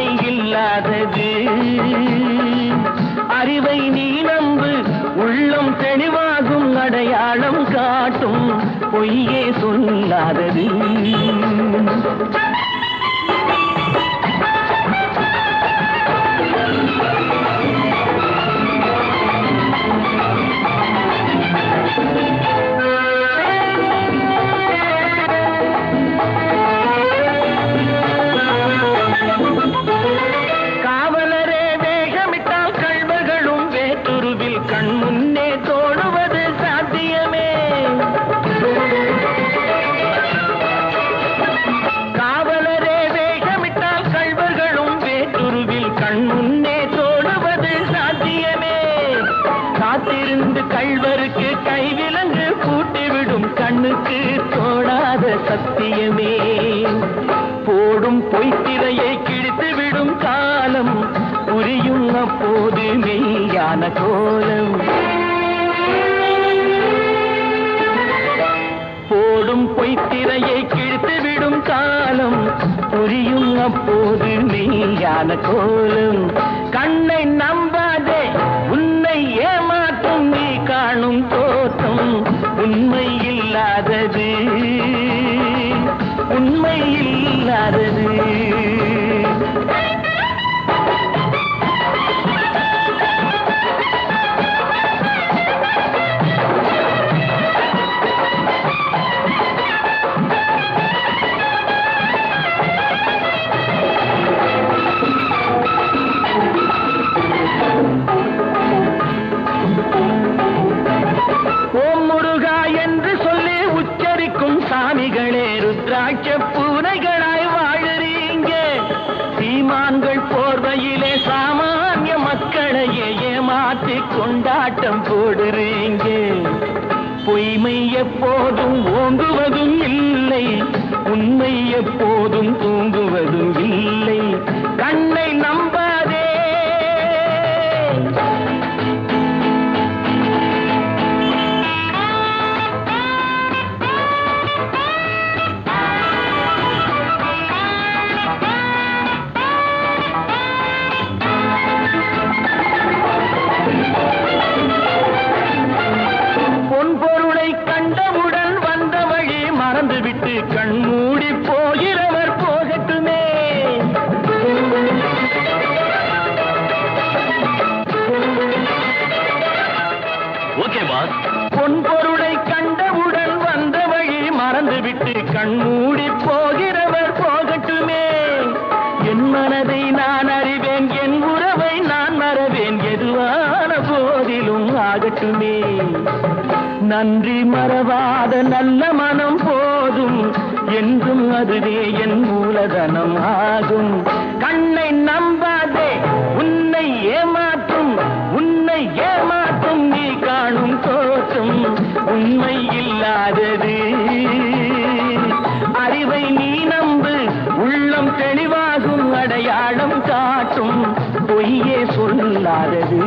உண்மை இல்லாதது. அறிவை நீ நம்பு, உள்ளம் தெளிவாகும், அடையாளம் காட்டும், பொய்யே சொல்லாதது. காவலரே வேகமிட்டால் கள்வர்களும் வேற்றுருவில் கண் முன்னே தோடுவது சாத்தியமே. காவலரே வேகமிட்டால் கள்வர்களும் வேற்றுருவில் கண் முன்னே தோடுவது சாத்தியமே. காத்திருந்து கள்வருக்கு கைவிலங்கு பூட்டிவிடும் கண்ணுக்கு தோடாத சத்தியமே. போடும் பொய்த்திரையை கிழித்துவிடும் காலம் புரியும் அப்போது மெய்யான கோலம். போடும் பொய்த்திரையை கிழித்துவிடும் காலம் புரியும் அப்போது மெய்யான கோலம். கண்ணை நம்பாதே, உன்னை ஏமாற்றும் நீ காணும் தோற்றம் உண்மை இல்லாதது, உண்மை இல்லாதது. ஓம் முருகா என்று சொல்லி உச்சரிக்கும் சாமிகளே ருத்ராட்ச பூனைகளாய் வாழறீங்க. சீமான்கள் போர்வையிலே சாமானிய மக்களையே ஏமாற்றி கொண்டாட்டம் போடுறீங்க. பொய்மை எப்போதும் ஓங்குவதும் இல்லை, உண்மை எப்போதும் தூங்குவதும் இல்லை. கண்ணை நம்பாதே, பொன்பொருளை கண்டவுடன் வந்த வழி மறந்துவிட்டு கண் மூடி போகிறவர் போகட்டுமே. Okay pass. பொன்பொருளை கண்டவுடன் வந்த வழி மறந்துவிட்டு கண் மூடி போகிறவர் போகட்டுமே. என் மனதை நான் அறிவேன், என் உறவை நான் மறவேன், எதுவான போதிலும் ஆகட்டுமே. நன்றி மறவாத நல்ல மனம் போதும், என்றும் அதுவே என் மூலதனம் ஆகும். கண்ணை நம்பாதே, உன்னை ஏமாற்றும், உன்னை ஏமாற்றும் நீ காணும் தோற்றம் உண்மை இல்லாதது. அறிவை நீ நம்பு, உள்ளம் தெளிவாகும், அடையாளம் காட்டும், பொய்யே சொல்லாதது.